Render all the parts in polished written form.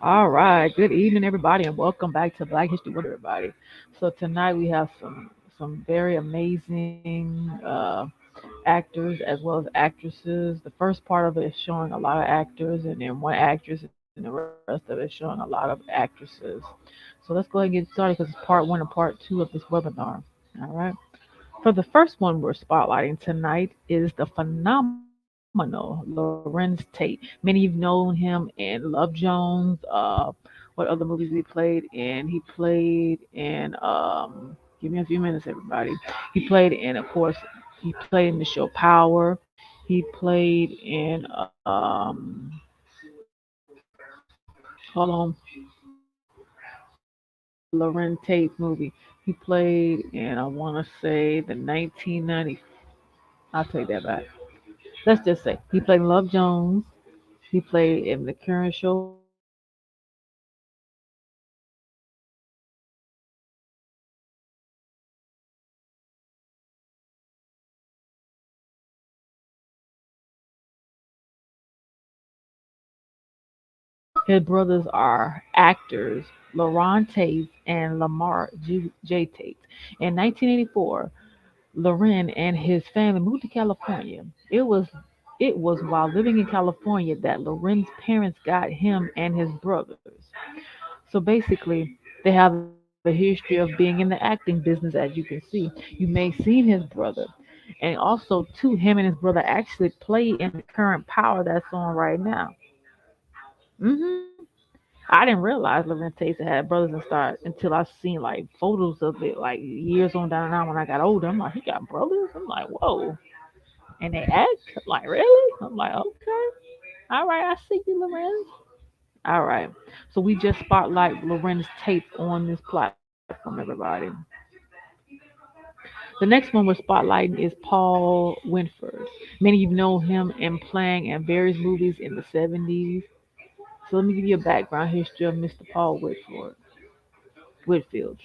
All right. Good evening, everybody, and welcome back to Black History with everybody. So tonight we have some very amazing actors as well as actresses. The first part of it is showing a lot of actors, and then one actress, and the rest of it is showing a lot of actresses. So let's go ahead and get started because it's part one and part two of this webinar. All right. For the first one we're spotlighting tonight is the phenomenal Lorenz Tate. Many of you know him in Love Jones. What other movies he played in? He played in give me a few minutes, everybody. He played in, of course, he played in the show Power. He played in hold on, Lorenz Tate movie. He played in, I want to say, the 1990. I'll take that back. Let's just say he played Love Jones. He played in the current show Power. He played in his brothers are actors Laron Tate and J. Tate. In 1984, Loren and his family moved to California. It was while living in California that Loren's parents got him and his brothers. So basically, they have a history of being in the acting business, as you can see. You may seen his brother, and also too, him and his brother actually play in the current Power that's on right now. hmm I didn't realize Lorenzo Tate had brothers and start until I seen like photos of it like years on down the line when I got older. I'm like, he got brothers. I'm like, whoa, and they act. I'm like, really? I'm like, okay, all right, I see you, Lorenz. All right. So we just spotlight Lorenz Tate on this platform, everybody. The next one we're spotlighting is Paul Winford. Many of you know him in playing in various movies in the 70s. So let me give you a background history of Mr. Paul Whitfield.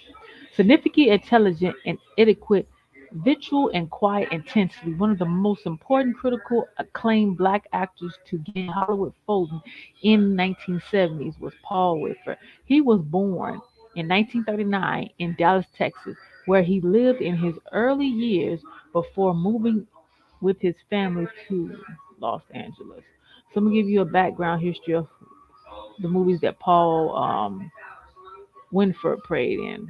Significant, intelligent, and adequate, virile and quiet intensely, one of the most important critical acclaimed black actors to gain Hollywood folding in 1970s was Paul Whitford. He was born in 1939 in Dallas, Texas, where he lived in his early years before moving with his family to Los Angeles. So I'm gonna give you a background history of the movies that Paul Winford played in.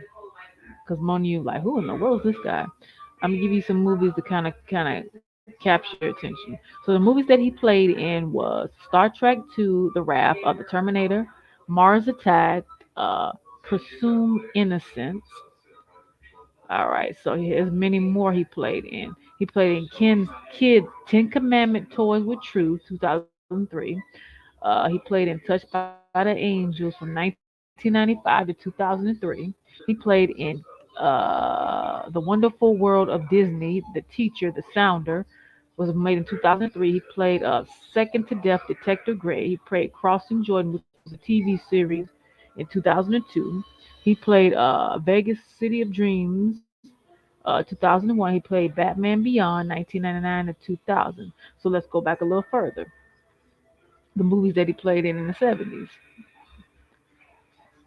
Because most of you like, who in the world is this guy? I'm gonna give you some movies to kind of capture your attention. So the movies that he played in was Star Trek II: The Wrath of the Terminator, Mars Attack, uh, Presumed Innocence. All right, so here's many more he played in. He played in Ken's Kid Ten Commandment Toys with Truth, 2003. He played in Touched by the Angels from 1995 to 2003. He played in The Wonderful World of Disney, The Teacher, The Sounder, was made in 2003. He played Second to Death, Detective Gray. He played Crossing Jordan, which was a TV series in 2002. He played Vegas City of Dreams, 2001. He played Batman Beyond, 1999 to 2000. So let's go back a little further. The movies that he played in the 70s.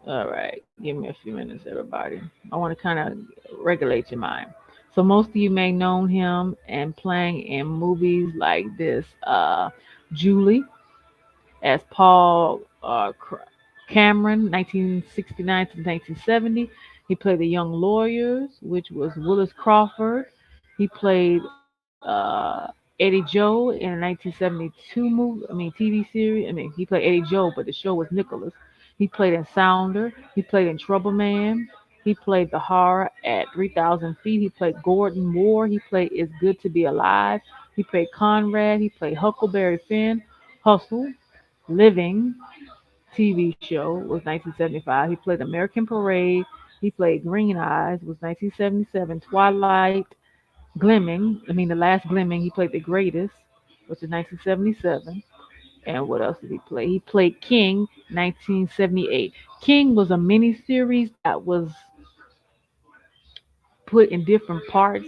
All right, give me a few minutes, everybody. I want to kind of regulate your mind. So most of you may know him and playing in movies like this, Julie as Paul Cameron, 1969 to 1970. He played the Young Lawyers, which was Willis Crawford. He played Eddie Joe in a 1972 movie, TV series. He played Eddie Joe, but the show was Nicholas. He played in Sounder. He played in Trouble Man. He played the horror at 3,000 feet. He played Gordon Moore. He played It's Good to Be Alive. He played Conrad. He played Huckleberry Finn. Hustle. Living TV show was 1975. He played American Parade. He played Green Eyes was 1977. Twilight the last Glimming. He played the Greatest, which is 1977. And what else did he play? He played King, 1978. King was a miniseries that was put in different parts.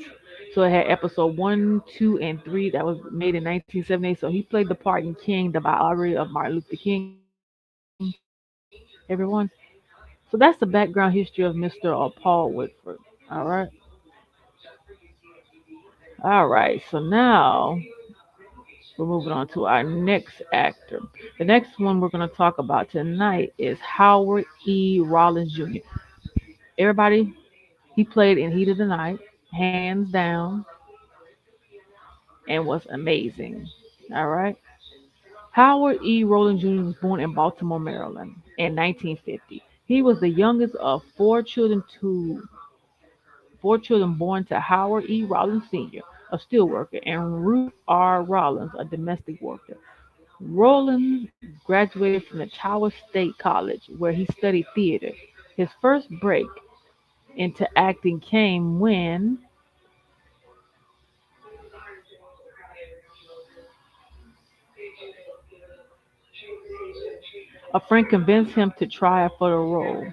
So it had episode one, two, and three that was made in 1978. So he played the part in King, the biography of Martin Luther King. everyone. So that's the background history of Mr. Paul Whitford. All right. All right. So now we're moving on to our next actor. The next one we're going to talk about tonight is Howard E. Rollins Jr. Everybody, he played in Heat of the Night, hands down, and was amazing. All right. Howard E. Rollins Jr. was born in Baltimore, Maryland in 1950. He was the youngest of four children born to Howard E. Rollins Sr., a steelworker, and Ruth R. Rollins, a domestic worker. Rollins graduated from the Tower State College, where he studied theater. His first break into acting came when a friend convinced him to try for the role.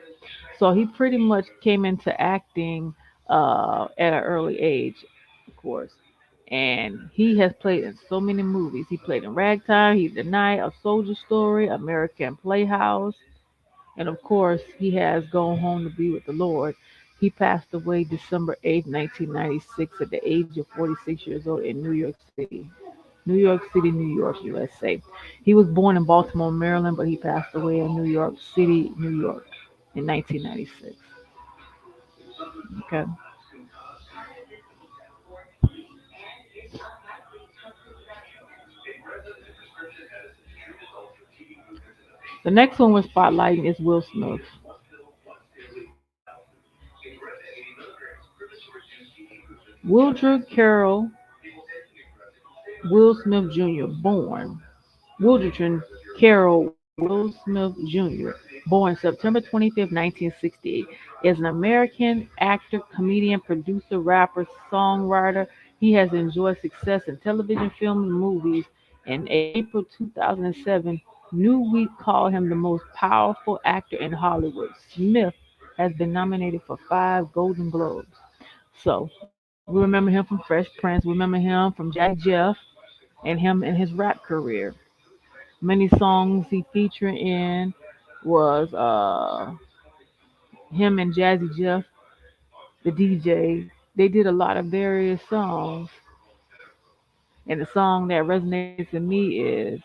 So he pretty much came into acting at an early age, of course. And he has played in so many movies. He played in Ragtime, Heat of the Night, A Soldier Story, American Playhouse, and of course, he has gone home to be with the Lord. He passed away December 8th, 1996, at the age of 46 years old in New York City. New York City, New York, USA. He was born in Baltimore, Maryland, but he passed away in New York City, New York in 1996. Okay. The next one we're spotlighting is Will Smith. Wildred Carroll Will Smith Jr., born Wildred Carroll Will Smith Jr., born September 25th, 1968, is an American actor, comedian, producer, rapper, songwriter. He has enjoyed success in television, film, and movies. In April 2007, Newsweek called him the most powerful actor in Hollywood. Smith has been nominated for 5 Golden Globes. So we remember him from Fresh Prince. We remember him from Jazzy Jeff and him in his rap career. Many songs he featured in was him and Jazzy Jeff, the DJ. They did a lot of various songs, and the song that resonates with me is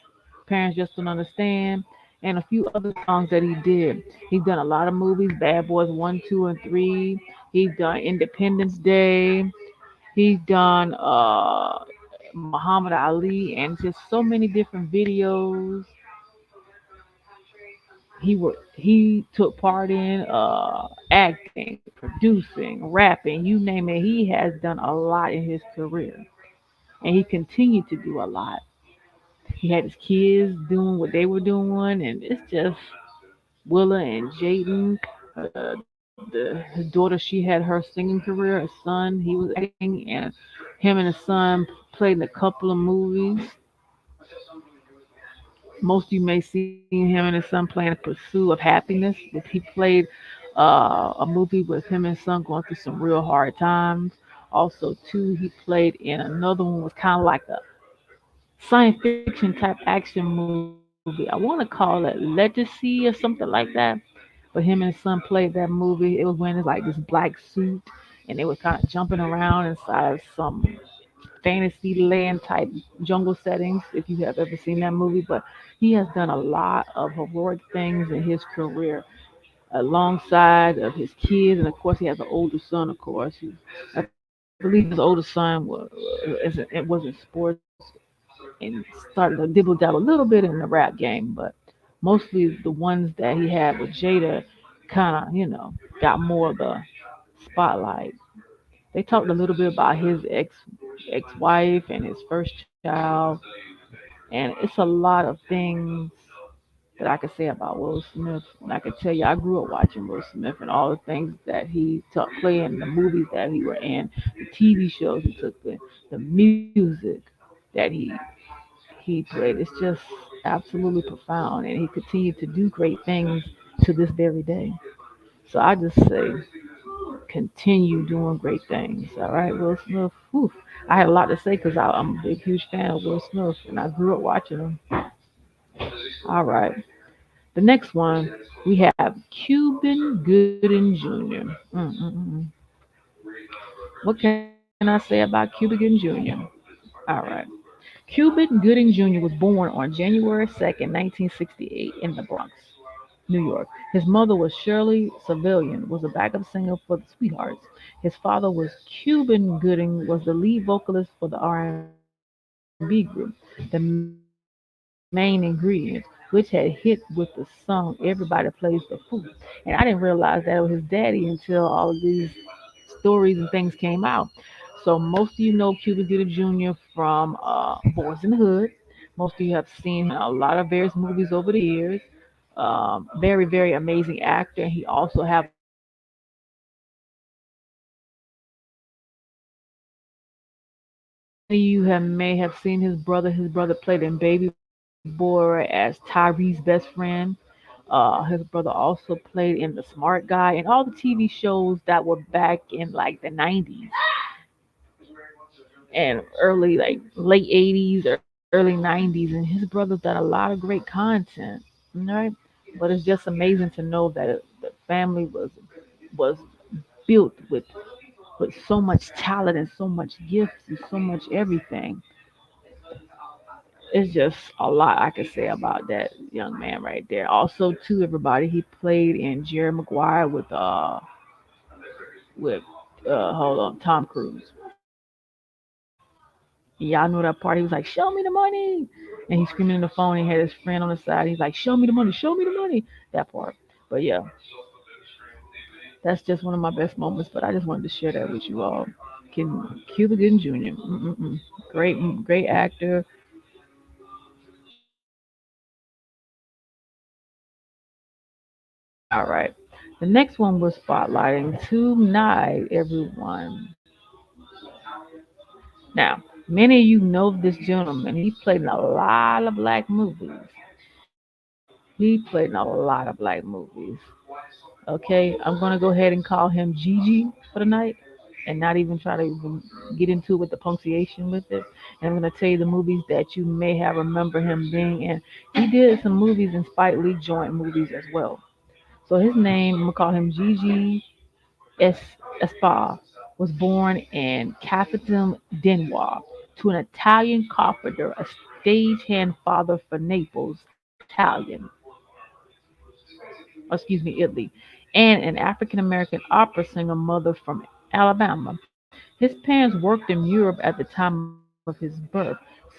"Parents Just Don't Understand," and a few other songs that he did. He's done a lot of movies: Bad Boys One, Two, and Three. He's done Independence Day. He's done Muhammad Ali, and just so many different videos he took part in acting, producing, rapping, you name it. He has done a lot in his career, and he continued to do a lot. He had his kids doing what they were doing, and it's just Willa and Jaden. His daughter, she had her singing career. His son, he was acting, and him and his son played in a couple of movies. Most of you may see him and his son playing Pursuit of Happiness, but he played a movie with him and his son going through some real hard times. Also, too, he played in another one was kind of like a science fiction type action movie. I want to call it Legacy or something like that. But him and his son played that movie. It was wearing like this black suit, and they were kind of jumping around inside some fantasy land type jungle settings if you have ever seen that movie. But he has done a lot of heroic things in his career alongside of his kids, and of course he has an older son. Of course, I believe his older son was in sports and started to dibble dabble a little bit in the rap game, but mostly the ones that he had with Jada kind of got more of the spotlight. They talked a little bit about his ex-wife and his first child, and it's a lot of things that I could say about Will Smith. And I could tell you, I grew up watching Will Smith and all the things that he took play in, the movies that he were in, the TV shows he took, the music that he played. It's just absolutely profound, and he continued to do great things to this very day. So I just say continue doing great things. All right, Will Smith. Whew. I had a lot to say because I'm a big, huge fan of Will Smith, and I grew up watching him. All right. The next one we have Cuban Gooding Jr. What can I say about Cuba Gooding Jr.? All right. Cuban Gooding Jr. was born on January 2nd, 1968, in the Bronx, New York. His mother was Shirley Civilian, was a backup singer for the Sweethearts. His father was Cuban Gooding, was the lead vocalist for the R&B group, the main ingredients, which had hit with the song "Everybody Plays the Fool." And I didn't realize that it was his daddy until all of these stories and things came out. So most of you know Cuba Gooding Jr. from Boys in the Hood. Most of you have seen him in a lot of various movies over the years. Very, very amazing actor. He also have a lot of movies that he played in. Many of you have may have seen his brother. His brother played in Baby Boy as Tyree's best friend. His brother also played in The Smart Guy and all the TV shows that were back in like the 90s and early, like late 80s, early 90s. And his brother got a lot of great content. Right? But it's just amazing to know that the family was built with so much talent and so much gifts and so much everything. It's just a lot I could say about that young man right there. Also, too, everybody, he played in Jerry Maguire with hold on, Tom Cruise. Y'all know that part. He was like, "Show me the money," and he's screaming in the phone. He had his friend on the side. He's like, "Show me the money, show me the money." That part. But yeah, that's just one of my best moments. But I just wanted to share that with you all. Cuba Gooding Jr. Great, great actor. All right. The next one we're spotlighting tonight, everyone. Now, many of you know this gentleman. He played in a lot of black movies. He played in a lot of black movies. Okay, I'm gonna go ahead and call him Gigi for the night, and not even try to even get into with the punctuation with it. And I'm gonna tell you the movies that you may have remember him being in. He did some movies in Spike Lee joint movies as well. So his name, I'm gonna call him Gigi Es- Espa, was born in Capitum Denoir to an Italian carpenter, a stagehand father for Naples, Italian, Italy, and an African American opera singer mother from Alabama. His parents worked in Europe at the time of his birth,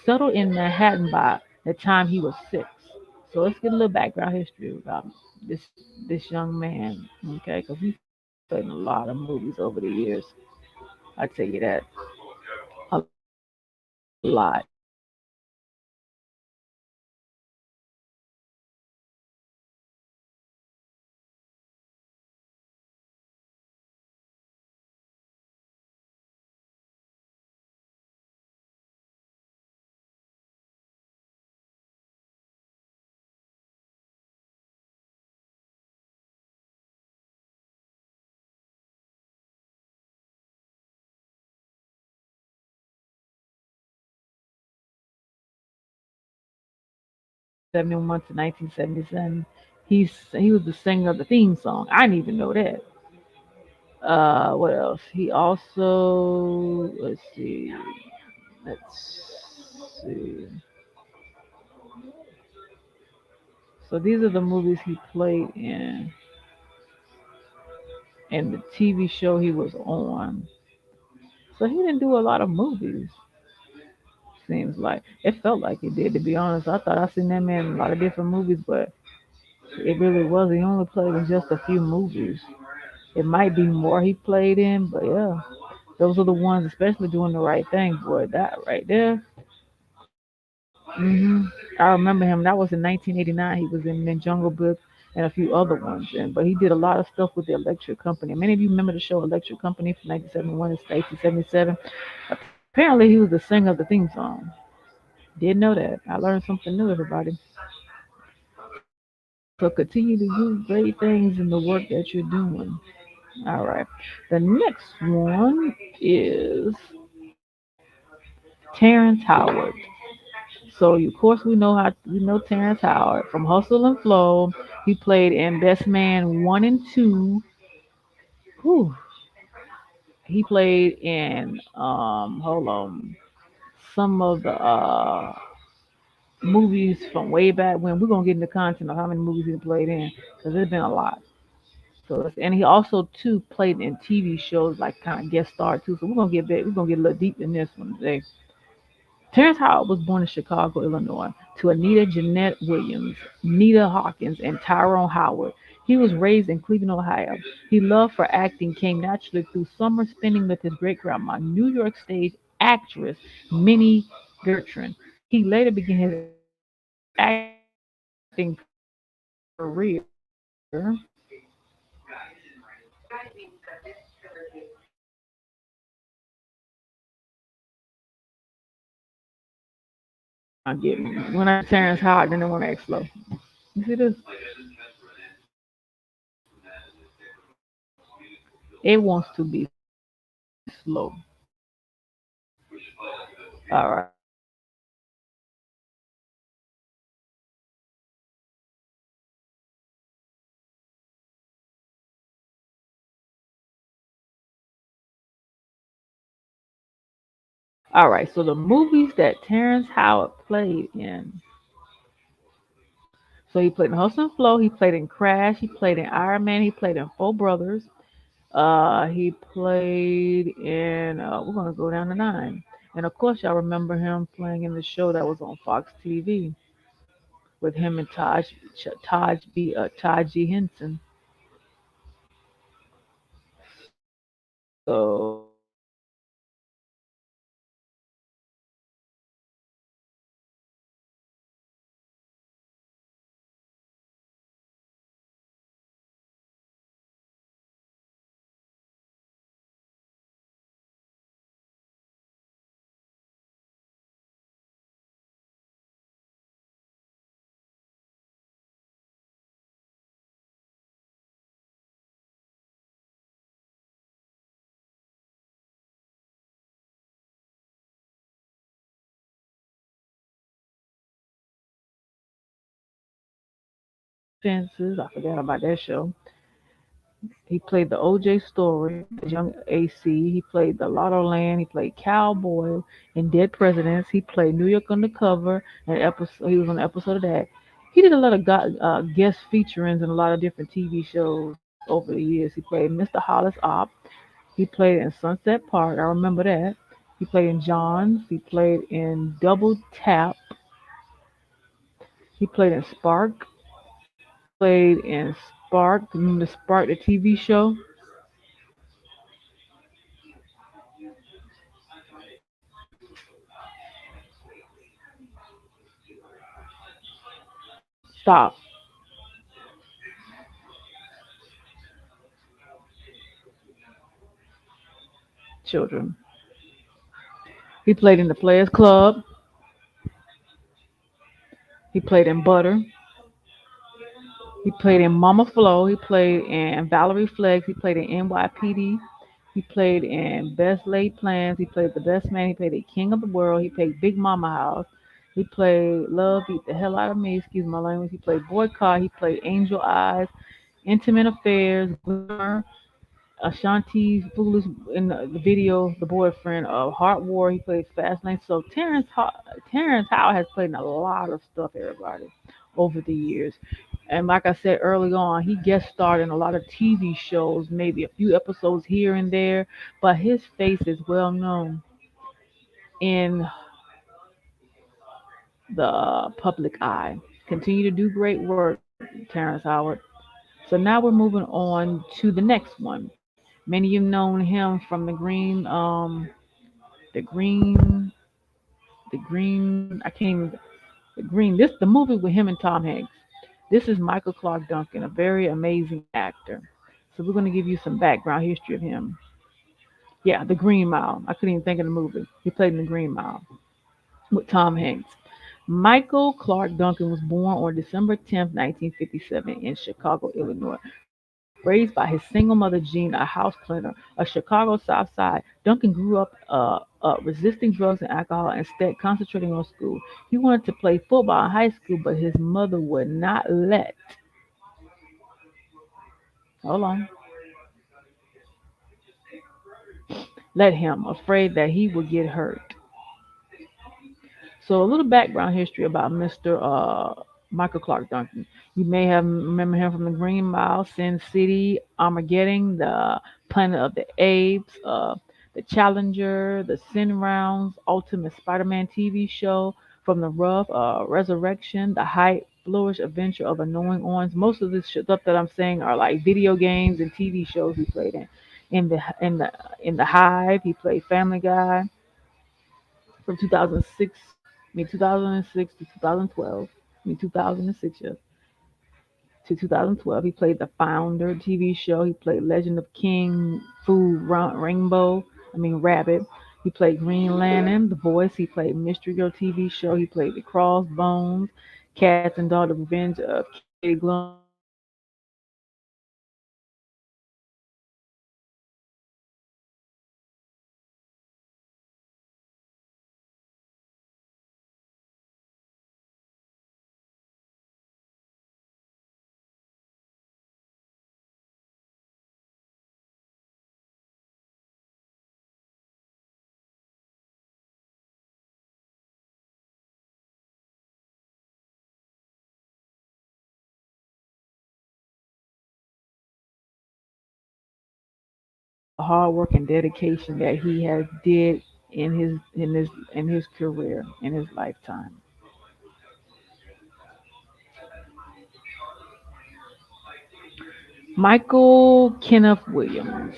settled in Manhattan by the time he was 6. So let's get a little background history about this young man, okay? Because he's played in a lot of movies over the years. I tell you that, a lot. From 1971 to 1977, he was the singer of the theme song. I didn't even know that. What else? He also let's see. So these are the movies he played in and the TV show he was on. So he didn't do a lot of movies. Seems like it felt like he did. To be honest, I thought I seen that man in a lot of different movies, but it really was. He only played in just a few movies. It might be more he played in, but yeah, those are the ones, especially doing the right thing. Boy, that right there. I remember him. That was in 1989. He was in Jungle Book and a few other ones. But he did a lot of stuff with the Electric Company. Many of you remember the show Electric Company from 1971 to 1977. Apparently, he was the singer of the theme song. Didn't know that. I learned something new, everybody. So continue to do great things in the work that you're doing. All right. The next one is Terrence Howard. So of course we know Terrence Howard from Hustle and Flow. He played in Best Man 1 and 2. Whew. He played in hold on, some of the movies from way back when. We're gonna get into content of how many movies he played in because there's been a lot. And he also too played in TV shows like kind of guest star too. So we're gonna get a little deep in this one today. Terrence Howard was born in Chicago, Illinois, to Anita Jeanette Williams, Nita Hawkins, and Tyrone Howard. He was raised in Cleveland, Ohio. His love for acting came naturally through summer spending with his great grandma, New York stage actress Minnie Gertrude. He later began his acting career. I get me. When I Terrence Howard, then I want to act slow. You see this? It wants to be slow. All right. All right. So the movies that Terrence Howard played in. So he played in Hustle and Flow. He played in Crash. He played in Iron Man. He played in Four Brothers. He played in. We're gonna go down to nine. And of course, y'all remember him playing in the show that was on Fox TV with him and Taj G Henson. Fences. I forgot about that show. He played the OJ story as young AC. He played the Lotto Land. He played Cowboy in Dead Presidents. He played New York Undercover. An episode. He was on an episode of that. He did a lot of guest featurings in a lot of different TV shows over the years. He played Mr. Hollis Op. He played in Sunset Park. I remember that. He played in Johns. He played in Double Tap. He played in Spark. Played in Spark. Remember Spark, the TV show? Stop, children. He played in the Players Club. He played in Butter. He played in Mama Flo. He played in Valerie Flex. He played in NYPD. He played in Best Laid Plans. He played the Best Man. He played the King of the World. He played Big Mama House. He played Love Beat the Hell Out of Me. Excuse my language. He played Boycott. He played Angel Eyes, Intimate Affairs, Glimmer, Ashanti's Foolish in the video, the boyfriend of Heart War. He played Fast Lane. So Terrence Howard has played in a lot of stuff, everybody, over the years. And like I said early on, he guest starred in a lot of TV shows, maybe a few episodes here and there, but his face is well known in the public eye. Continue to do great work, Terrence Howard. So now we're moving on to the next one. Many of you known him from the green, the green. I can't even the green. This the movie with him and Tom Hanks. This is Michael Clark Duncan, a very amazing actor. So we're going to give you some background history of him. Yeah, The Green Mile. I couldn't even think of the movie. He played in The Green Mile with Tom Hanks. Michael Clark Duncan was born on December 10th, 1957, in Chicago, Illinois. Raised by his single mother, Jean, a house cleaner, a Chicago South Side, Duncan grew up resisting drugs and alcohol, instead concentrating on school. He wanted to play football in high school, but his mother would not hold on, let him, afraid that he would get hurt. So a little background history about Mr. Michael Clark Duncan. You may have remember him from the Green Mile, Sin City, Armageddon, the Planet of the Apes, the Challenger, the Sin Rounds, Ultimate Spider-Man TV show, From the Rough, Resurrection, The Height, Flourish, Adventure of Annoying Ones. Most of this stuff that I'm saying are like video games and TV shows he played in. In the Hive, he played Family Guy from 2006, 2006 to 2012, 2006, yes, to 2012. He played the Founder TV show. He played Legend of King Fu Rainbow, Rabbit. He played Green Lantern, The Voice. He played Mystery Girl TV show. He played The Crossbones, Cats and Dogs, The Revenge of Katie Glum. He played the hard work and dedication that he has did in his career, in his lifetime. Michael Kenneth Williams.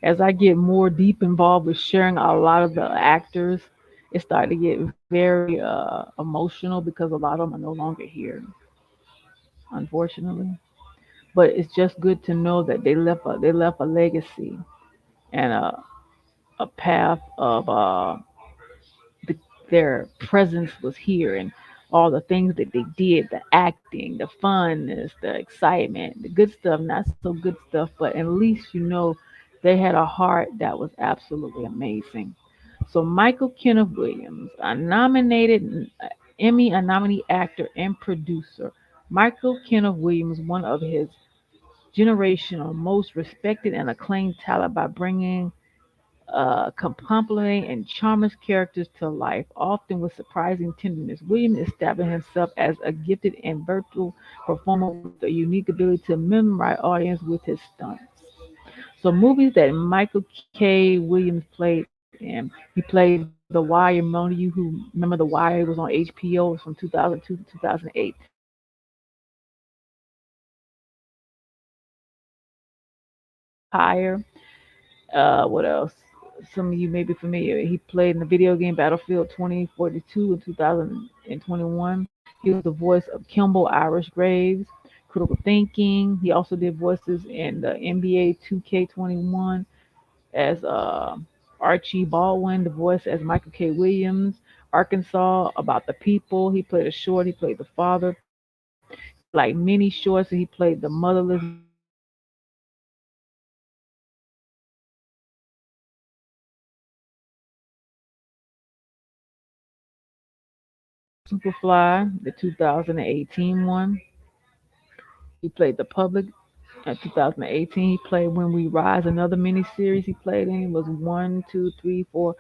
As I get more deep involved with sharing a lot of the actors, it started to get very emotional because a lot of them are no longer here, unfortunately. But it's just good to know that they left a legacy and a path of the, their presence was here, and all the things that they did, the acting, the funness, the excitement, the good stuff, not so good stuff, but at least they had a heart that was absolutely amazing. So Michael Kenneth Williams, a nominated Emmy, a nominee actor and producer. Michael Kenneth Williams, one of his generational most respected and acclaimed talent by bringing compelling and charming characters to life, often with surprising tenderness. Williams established himself as a gifted and versatile performer with a unique ability to memorize audience with his stunts. So movies that Michael K. Williams played in, he played The Wire. Many of you who remember The Wire, it was on HBO, it was from 2002 to 2008. Higher. What else? Some of you may be familiar. He played in the video game Battlefield 2042 in 2021. He was the voice of Kimball Irish Graves, Critical Thinking. He also did voices in the NBA 2K21 as Archie Baldwin, the voice as Michael K. Williams. Arkansas, About the People. He played a short. He played the father. He did like many shorts. And he played the motherless boy in Superfly, the 2018 one. He played the public in 2018. He played When We Rise, another miniseries he played in. It was one, two, three, four,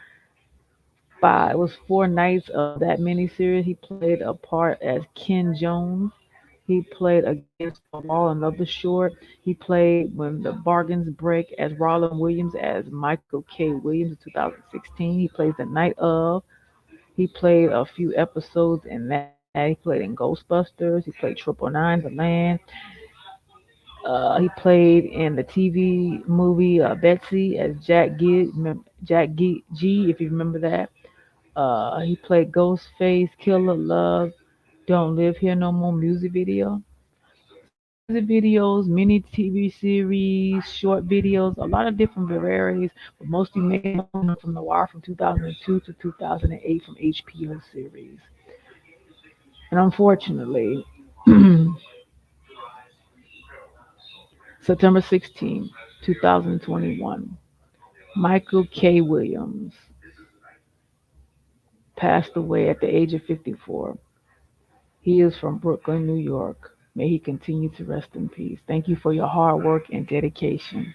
five. It was 4 nights of that miniseries. He played a part as Ken Jones. He played Against the Wall, another short. He played When the Bargains Break as Roland Williams as Michael K. Williams in 2016. He plays The Night of. He played a few episodes in that. He played in Ghostbusters. He played Triple Nine, The Land. He played in the TV movie Betsy as Jack G, if you remember that. He played Ghostface, Killer Love, Don't Live Here No More music video. So music videos, mini TV series, short videos, a lot of different varieties. But most of you may know him from The Wire from 2002 to 2008 from HBO series. And unfortunately, September 16, 2021. Michael K. Williams passed away at the age of 54. He is from Brooklyn, New York. May he continue to rest in peace. Thank you for your hard work and dedication.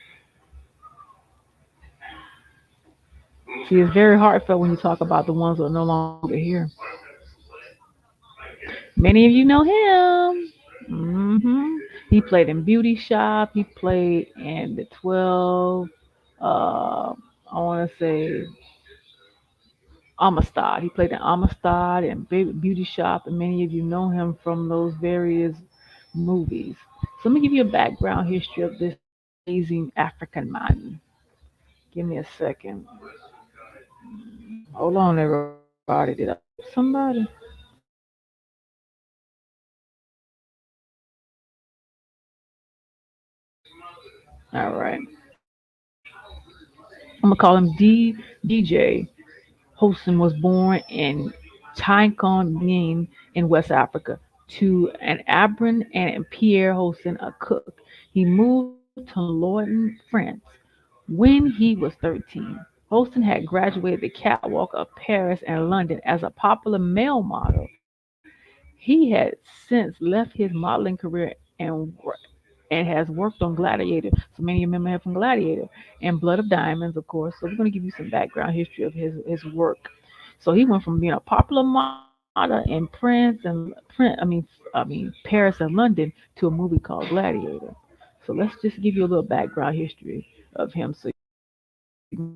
See, it's very heartfelt when you talk about the ones who are no longer here. Many of you know him. He played in Beauty Shop. He played in the 12. Uh, I want to say Amistad. He played in Amistad and Beauty Shop, and many of you know him from those various movies. So let me give you a background history of this amazing African man. Give me a second. Hold on, everybody. Did I skip somebody? All right. I'm gonna call him DJ. Holston was born in Benin in West Africa to an Abram and Pierre Holston, a cook. He moved to Lorton, France when he was 13. Holston had graduated the catwalk of Paris and London as a popular male model. He had since left his modeling career and has worked on Gladiator. So many of you remember him from Gladiator and Blood of Diamonds, of course. So we're going to give you some background history of his work. So he went from being a popular model in Paris and London to a movie called Gladiator. So let's just give you a little background history of him so you can get an idea of who he is.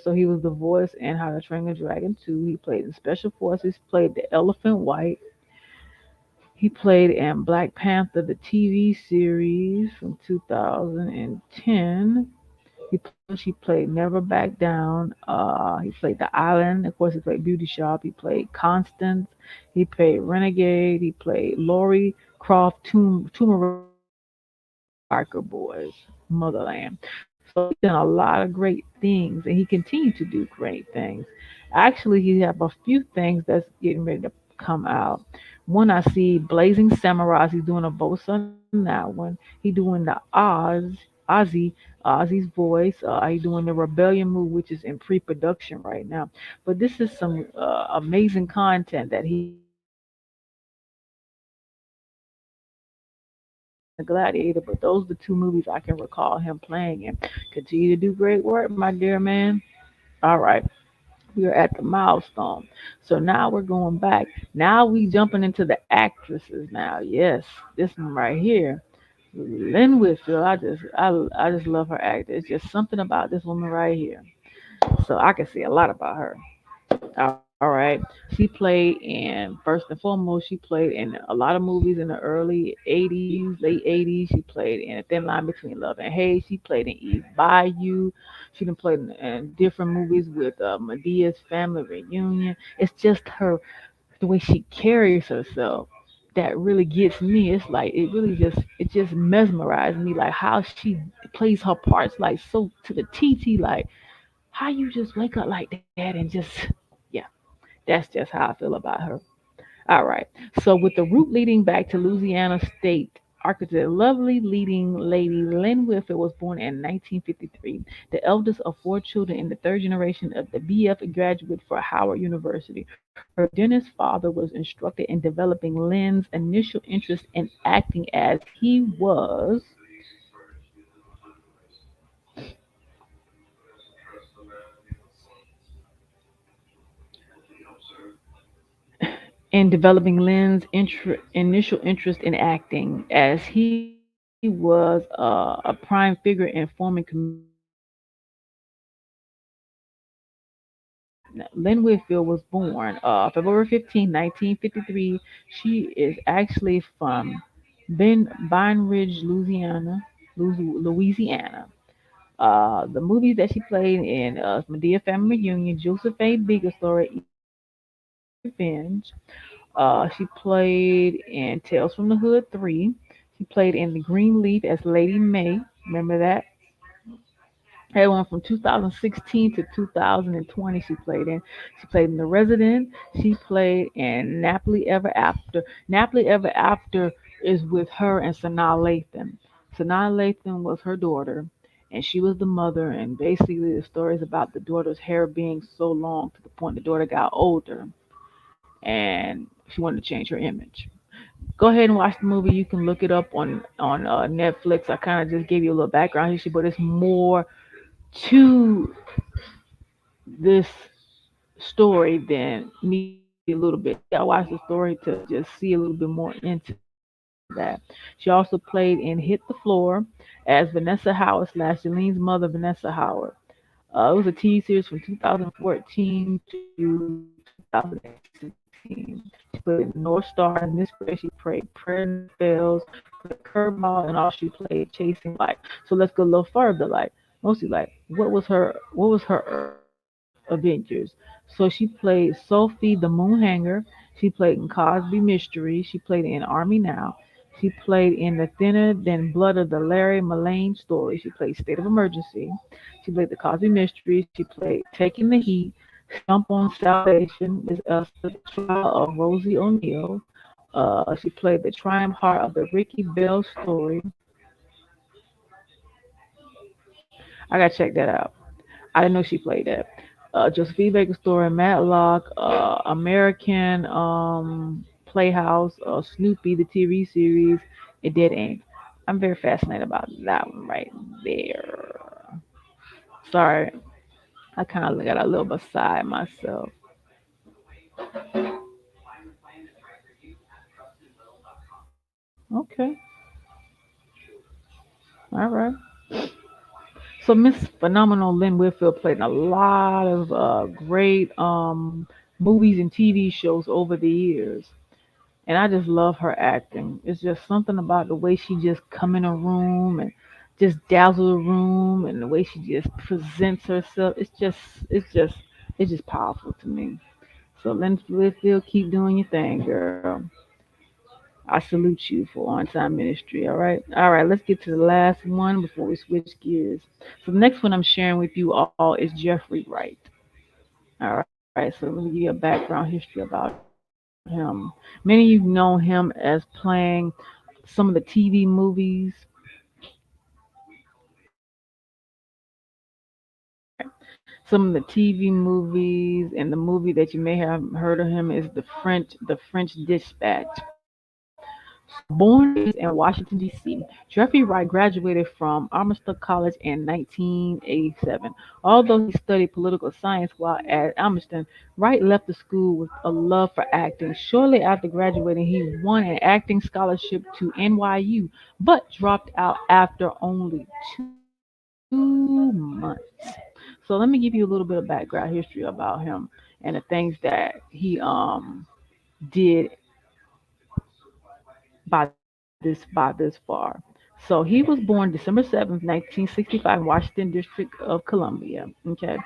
So he was the voice in How to Train Your Dragon 2. He played in Special Forces, played the Elephant White. He played in Black Panther, the TV series from 2010. He played Never Back Down. He played The Island. Of course, he played Beauty Shop. He played Constance. He played Renegade. He played Laurie Croft, Tomb Raider, and Biker Boys, Motherland. So he's done a lot of great things, and he continues to do great things. Actually, he have a few things that's getting ready to come out. One I see Blazing Samurai. He's doing a voice on that one. He doing the Ozzy, Ozzy's voice. He doing the Rebellion movie, which is in pre-production right now. But this is some amazing content that he has. The Gladiator, but those are the two movies I can recall him playing in. Continue to do great work, my dear man. All right, we are at the milestone. So now we're going back. Now we jumping into the actresses now. Yes, this one right here. Lynn Whitfield, I just love her acting. It's just something about this woman right here. So I can see a lot about her. All right. She played in, first and foremost, she played in a lot of movies in the early 80s, late 80s. She played in A Thin Line Between Love and Hate. She played in Eve Bayou. She done played in different movies with Medea's Family Reunion. It's just her, the way she carries herself that really gets me. It's like, it just mesmerizes me, like how she plays her parts like so to the TT, like how you just wake up like that and just, yeah, that's just how I feel about her. All right. So with the route leading back to Louisiana State, architect, lovely leading lady Lynn Whitfield was born in 1953, the eldest of four children and the third generation of the BF graduate for Howard University. Her dentist father was instructed in developing Lynn's initial interest in acting as he was in developing Lynn's initial interest in acting, as he was a prime figure in forming community Lynn Whitfield was born February 15, 1953. She is actually from Baton Rouge, Louisiana. Louisiana. The movies that she played in Medea Family Reunion, Josephine Bigger Story, Easy Revenge. She played in Tales from the Hood 3. She played in The Greenleaf as Lady May. Remember that? That one from 2016 to 2020 she played in. She played in The Resident. She played in Napoli Ever After. Napoli Ever After is with her and Sanaa Lathan. Sanaa Lathan was her daughter, and she was the mother. And basically, the story is about the daughter's hair being so long to the point the daughter got older, and she wanted to change her image. Go ahead and watch the movie. You can look it up on Netflix. I kind of just gave you a little background history, but it's more to this story than me a little bit. You gotta watch the story to just see a little bit more into that. She also played in Hit the Floor as Vanessa Howard slash Jalene's mother, Vanessa Howard. It was a TV series from 2014 to 2016. She played in North Star and Miss Gray. She played Prayer Never Fails, played Curveball, and also she played Chasing Light. So let's go a little further. Like mostly, like what was her Avengers? So she played Sophie the Moonhanger. She played in Cosby Mystery. She played in Army Now. She played in The Thinner Than Blood of the Larry Mullane Story. She played State of Emergency. She played The Cosby Mystery. She played Taking the Heat, Stump on Salvation, Miss Esther, The Trial of Rosie O'Neill. She played the Triumph Heart of the Ricky Bell Story. I gotta check that out. I didn't know she played that. Josephine Baker Story, Matlock, American Playhouse, Snoopy, the TV series, and Dead Ink. I'm very fascinated about that one right there. Sorry, I kind of got a little beside myself. Okay, all right. So Miss Phenomenal Lynn Whitfield played in a lot of great movies and TV shows over the years. And I just love her acting. It's just something about the way she just come in a room and just dazzle the room, and the way she just presents herself. It's just powerful to me. So Lynn Whitfield, keep doing your thing, girl. I salute you for on time ministry. All right. Let's get to the last one before we switch gears. So the next one I'm sharing with you all is Jeffrey Wright. All right. So let me give you a background history about him. Many of you know him as playing some of the TV movies. All right. Some of the TV movies, and the movie that you may have heard of him is the French Dispatch. So born and raised in Washington D.C., Jeffrey Wright graduated from Armstrong College in 1987. Although he studied political science while at Armstrong, Wright left the school with a love for acting. Shortly after graduating, he won an acting scholarship to NYU, but dropped out after only 2 months. So let me give you a little bit of background history about him and the things that he did by this far. So he was born December 7th, 1965, in Washington District of Columbia. Okay.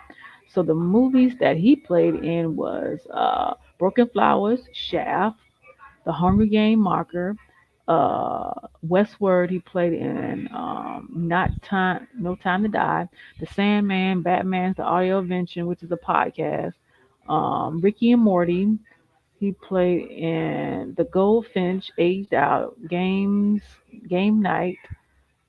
So the movies that he played in was Broken Flowers, Shaft, The Hunger Game Marker, Westward. He played in Not Time, No Time to Die, The Sandman, Batman's The Audio Invention, which is a podcast, Ricky and Morty. He played in The Goldfinch, Aged Out, Game Night,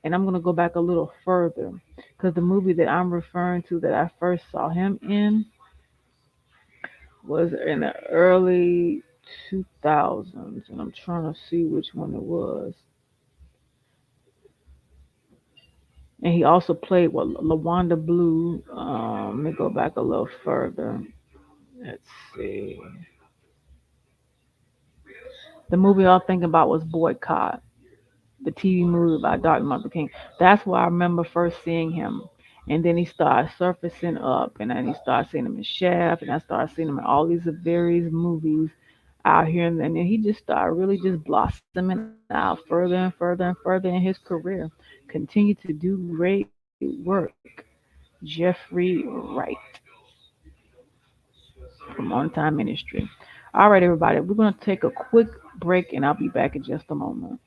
and I'm gonna go back a little further because the movie that I'm referring to that I first saw him in was in the early 2000s, and I'm trying to see which one it was. And he also played what Lawanda Blue. Let me go back a little further. Let's see. The movie I was thinking about was Boycott, the TV movie by Dr. Martin King. That's where I remember first seeing him. And then he started surfacing up, and then he started seeing him in Shaft, and I started seeing him in all these various movies out here. And then he just started really just blossoming out further and further and further in his career. continue to do great work. Jeffrey Wright from On Time Ministry. All right, everybody, we're going to take a quick break and I'll be back in just a moment.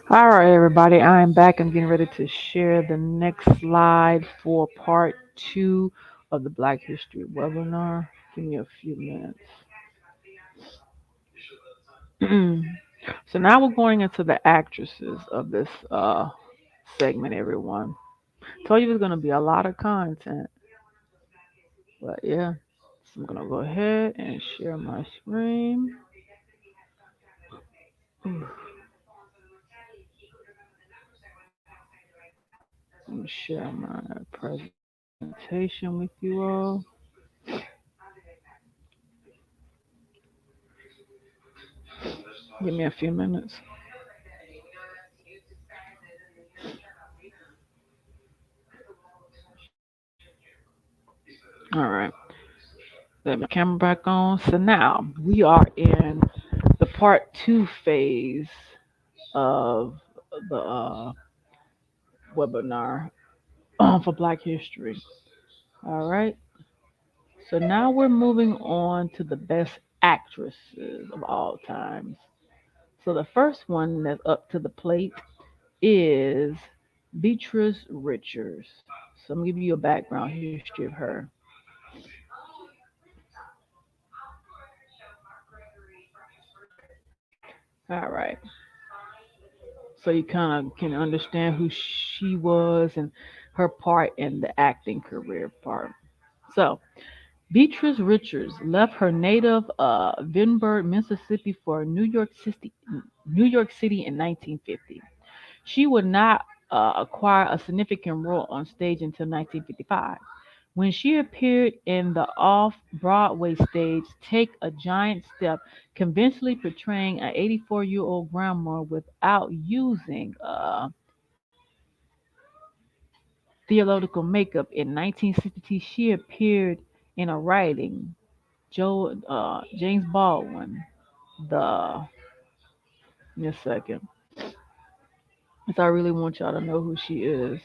All right, everybody, I'm back. I'm getting ready to share the next slide for part two of the Black History webinar. Give me a few minutes. So now we're going into the actresses of this segment, everyone. Told you it was going to be a lot of content, but yeah. So I'm going to go ahead and share my screen. Ooh, I'm going to share my presentation with you all. Give me a few minutes. All right. Let my camera back on. So now we are in the part two phase of the webinar for Black History. All right. So now we're moving on to the best actresses of all times. So the first one that's up to the plate is Beatrice Richards. So I'm gonna give you a background history of her. All right. So you kind of can understand who she was and her part in the acting career part. So Beatrice Richards left her native Vinburg, Mississippi for New York City in 1950. She would not acquire a significant role on stage until 1955, when she appeared in the off Broadway stage Take a Giant Step, convincingly portraying an 84-year-old grandma without using theatrical makeup. In 1962, she appeared in a writing James Baldwin. The In a second, because I really want y'all to know who she is.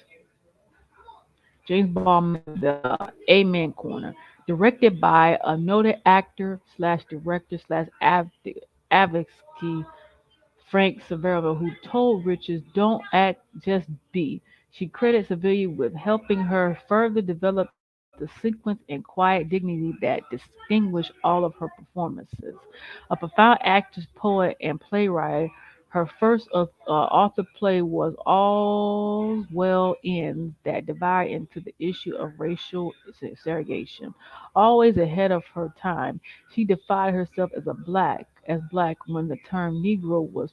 James Baldwin, the Amen Corner, directed by a noted actor slash director slash advocacy Frank Severo, who told Richards, "Don't act, just be." She credits Sevilla with helping her further develop the sequence and quiet dignity that distinguish all of her performances. A profound actress, poet, and playwright, Her first author play was All Well Ends that divided into the issue of racial segregation. Always ahead of her time, she defined herself as black when the term Negro was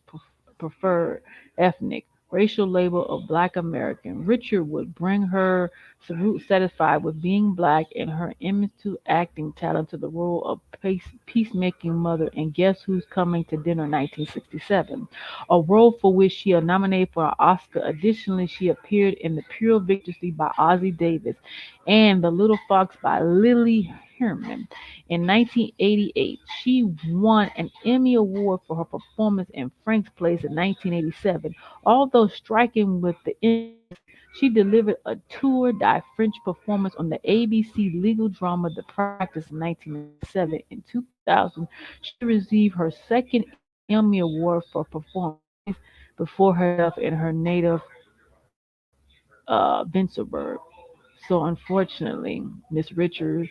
preferred ethnic, racial label of Black American. Richard would bring her satisfied with being black and her immense acting talent to the role of peacemaking mother in Guess Who's Coming to Dinner 1967, a role for which she was nominated for an Oscar. Additionally, she appeared in The Pure Victory by Ozzie Davis and The Little Fox by Lily Herman. In 1988, she won an Emmy Award for her performance in Frank's Place in 1987. Although striking with the she delivered a tour de French performance on the ABC legal drama The Practice in 1997. In 2000, she received her second Emmy Award for performance before her death in her native Vincennes. So unfortunately, Miss Richards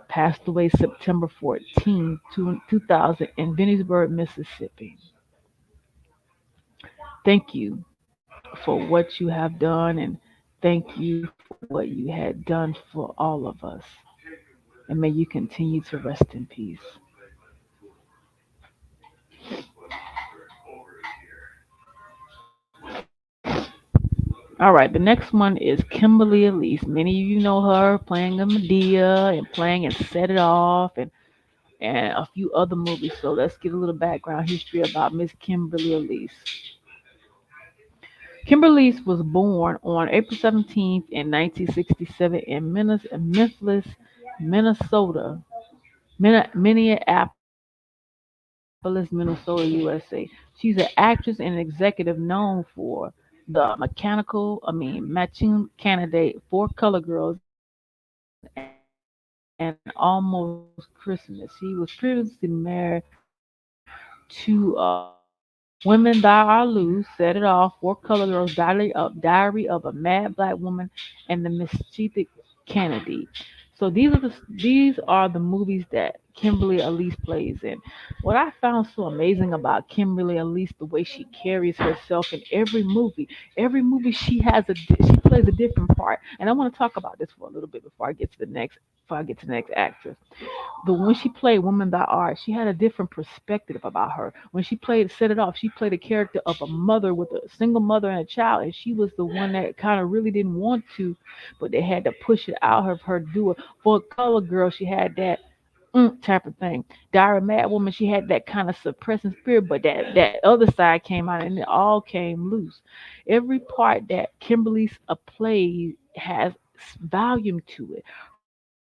passed away September 14th, 2000 in Vincennes, Mississippi. Thank you for what you have done, and thank you for what you had done for all of us. And may you continue to rest in peace. All right, the next one is Kimberly Elise. Many of you know her playing a Medea and playing and Set It Off and a few other movies. So let's get a little background history about Miss Kimberly Elise. Kimberly Elise was born on April 17th in 1967 in Memphis, Minnesota, Minneapolis, Minnesota, USA. She's an actress and executive known for Matching Candidate, Four Color Girls, and Almost Christmas. She was previously married to Women That Are Loose, Set It Off, Four Color Girls, Diary of a Mad Black Woman, and The Mischievous Kennedy. So these are the movies that Kimberly Elise plays in. What I found so amazing about Kimberly Elise, the way she carries herself in every movie she plays a different part. And I want to talk about this for a little bit before I get to the next actress. But when she played Woman by Art, she had a different perspective about her. When she played Set It Off, she played a character of a mother with a single mother and a child, and she was the one that kind of really didn't want to, but they had to push it out of her to do it. For a color girl, she had that type of thing. Diary of a Mad Woman, she had that kind of suppressing spirit, but that other side came out and it all came loose. Every part that Kimberly's played has volume to it.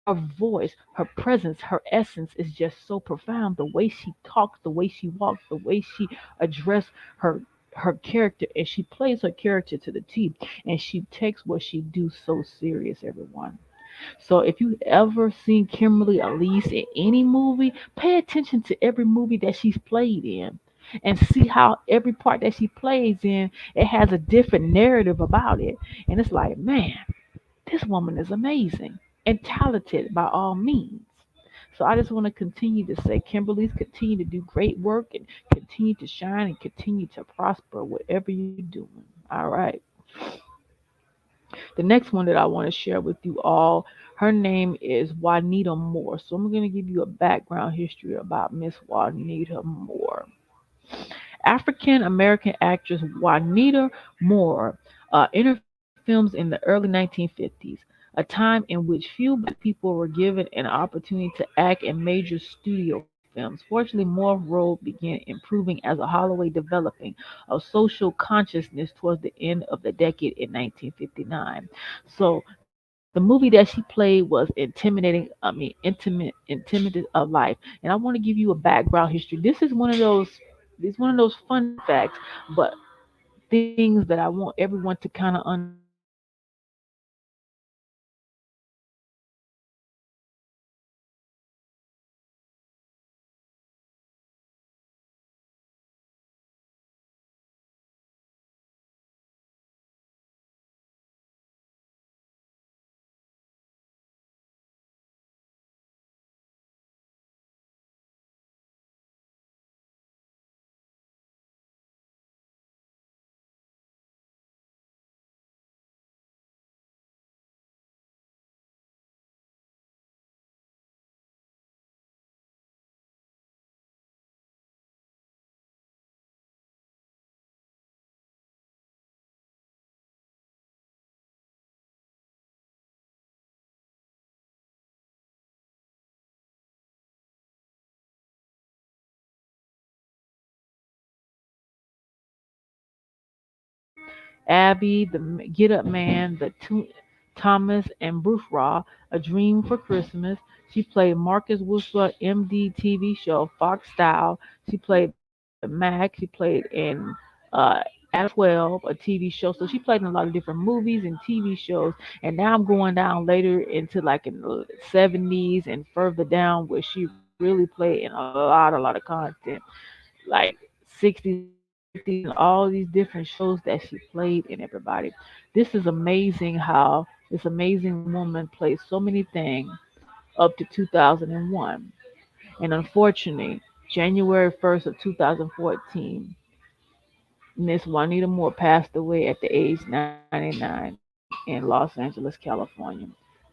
Her voice, her presence, her essence is just so profound. The way she talks, the way she walks, the way she addresses her character, and she plays her character to the T, and she takes what she do so serious, everyone. So if you ever seen Kimberly Elise in any movie, pay attention to every movie that she's played in and see how every part that she plays in, it has a different narrative about it. And it's like, man, this woman is amazing and talented by all means. So I just want to continue to say, Kimberly's continue to do great work and continue to shine and continue to prosper whatever you're doing. All right. The next one that I want to share with you all, her name is Juanita Moore. So I'm going to give you a background history about Miss Juanita Moore. African American actress Juanita Moore entered films in the early 1950s, a time in which few black people were given an opportunity to act in major studio films. Fortunately, Moore's role began improving as a Holloway developing of social consciousness towards the end of the decade in 1959. So the movie that she played was intimate of life. And I want to give you a background history. This is one of those fun facts, but things that I want everyone to kind of understand. Miss Juanita Moore Abby, the Get Up Man, Thomas and Bruce Raw, A Dream for Christmas. She played Marcus Whistler, MD TV show, Fox Style. She played Mac. She played in Adam 12, a TV show. So she played in a lot of different movies and TV shows. And now I'm going down later into like in the 70s and further down where she really played in a lot of content like 60s and 50s and all these different shows that she played in everybody. This is amazing how this amazing woman played so many things up to 2001. And unfortunately, January 1st of 2014, Miss Juanita Moore passed away at the age 99 in Los Angeles, California.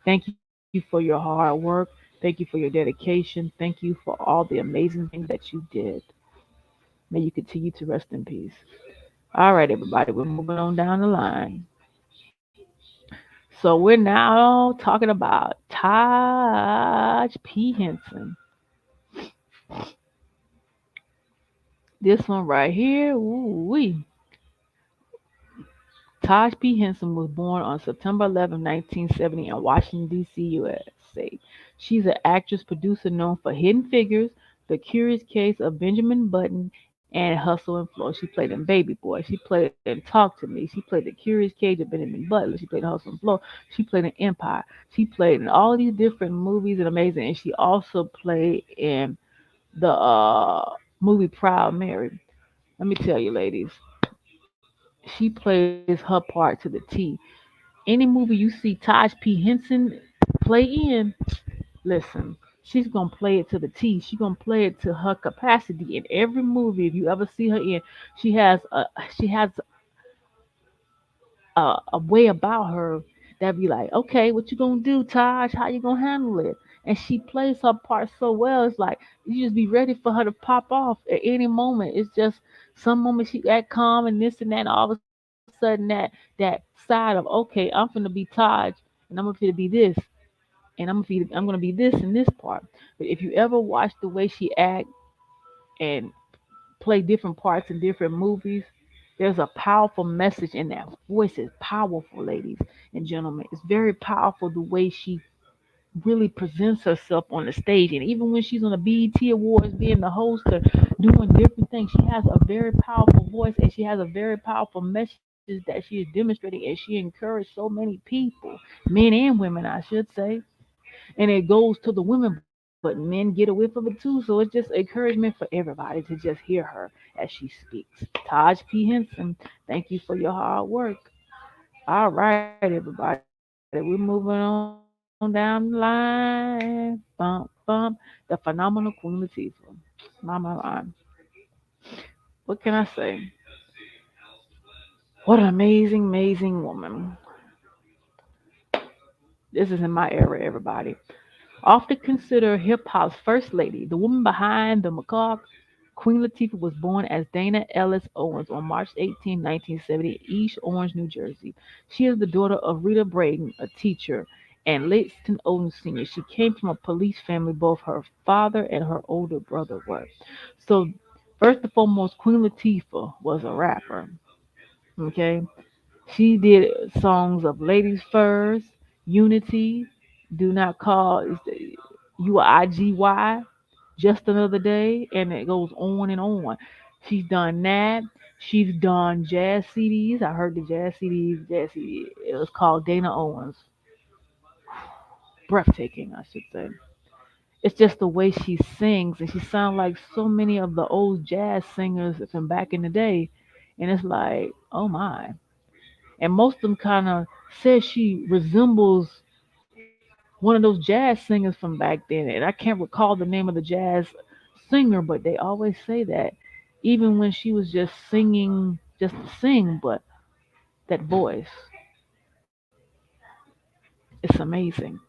Thank you for your hard work. Thank you for your dedication. Thank you for all the amazing things that you did. May you continue to rest in peace. All right, everybody, we're moving on down the line. So we're now talking about Taj P Henson. This one right here, ooh wee. Taj P. Henson was born on September 11, 1970 in Washington, D.C., USA. She's an actress, producer known for Hidden Figures, The Curious Case of Benjamin Button, and Hustle and Flow. She played in Baby Boy. She played in Talk to Me. She played The Curious Case of Benjamin Butler. She played in Hustle and Flow. She played in Empire. She played in all these different movies and amazing. And she also played in the movie Proud Mary. Let me tell you, ladies, she plays her part to the T. Any movie you see Taj P. Henson play in, listen, she's gonna play it to the T. She's gonna play it to her capacity in every movie. If you ever see her in, she has a she has a way about her that be like, okay, what you gonna do, Taj? How you gonna handle it? And she plays her part so well. It's like you just be ready for her to pop off at any moment. It's just some moments she act calm and this and that, and all of a sudden that side of okay, I'm gonna be Taj and I'm gonna be this and I'm gonna be this and this part. But if you ever watch the way she act and play different parts in different movies, there's a powerful message in that voice. Is powerful, ladies and gentlemen. It's very powerful the way she really presents herself on the stage. And even when she's on the BET Awards, being the host or doing different things, she has a very powerful voice and she has a very powerful message that she is demonstrating. And she encouraged so many people, men and women, I should say. And it goes to the women, but men get a whiff of it too. So it's just encouragement for everybody to just hear her as she speaks. Taj P. Henson, thank you for your hard work. All right, everybody, we're moving on down the line. Bump, bump. The phenomenal Queen Latifah. My. What can I say? What an amazing, amazing woman. This is in my era, everybody. Often considered hip hop's first lady, the woman behind the macaque, Queen Latifah was born as Dana Ellis Owens on March 18, 1970, in East Orange, New Jersey. She is the daughter of Rita Braden, a teacher, and Langston Owens Sr. She came from a police family. Both her father and her older brother were. So, first and foremost, Queen Latifah was a rapper. Okay, she did songs of Ladies First, Unity, Do Not Call UIGY, Just Another Day, and it goes on and on. She's done that. She's done jazz CDs. I heard the jazz CDs, jazz CD. It was called Dana Owens. Breathtaking, I should say. It's just the way she sings, and she sounds like so many of the old jazz singers from back in the day. And it's like, oh my. And most of them kind of said she resembles one of those jazz singers from back then. And I can't recall the name of the jazz singer, but they always say that, even when she was just singing, just to sing, but that voice, it's amazing.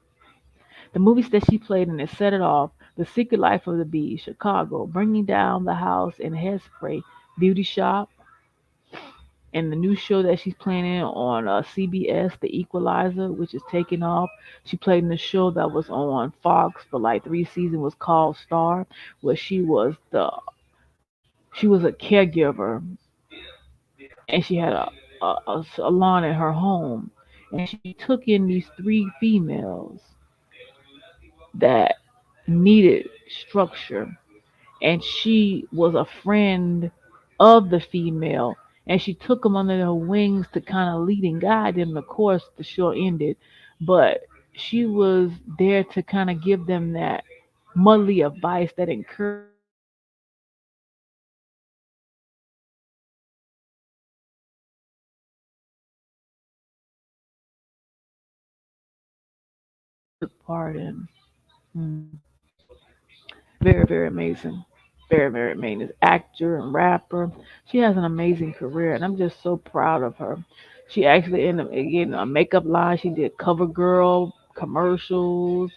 The movies that she played in it set it off: The Secret Life of the Bee, Chicago, Bringing Down the House, and Hairspray, Beauty Shop, and the new show that she's playing in on CBS, The Equalizer, which is taking off. She played in the show that was on Fox for like 3 seasons, was called Star, where she was a caregiver, and she had a a salon in her home, and she took in these three females that needed structure, and she was a friend of the female, and she took them under her wings to kind of lead and guide them. Of course, the show ended, but she was there to kind of give them that motherly advice, that encouragement, and took part in. Mm. Very, very amazing. Very, very amazing actor and rapper. She has an amazing career, and I'm just so proud of her. She actually ended up getting a makeup line. She did cover girl commercials,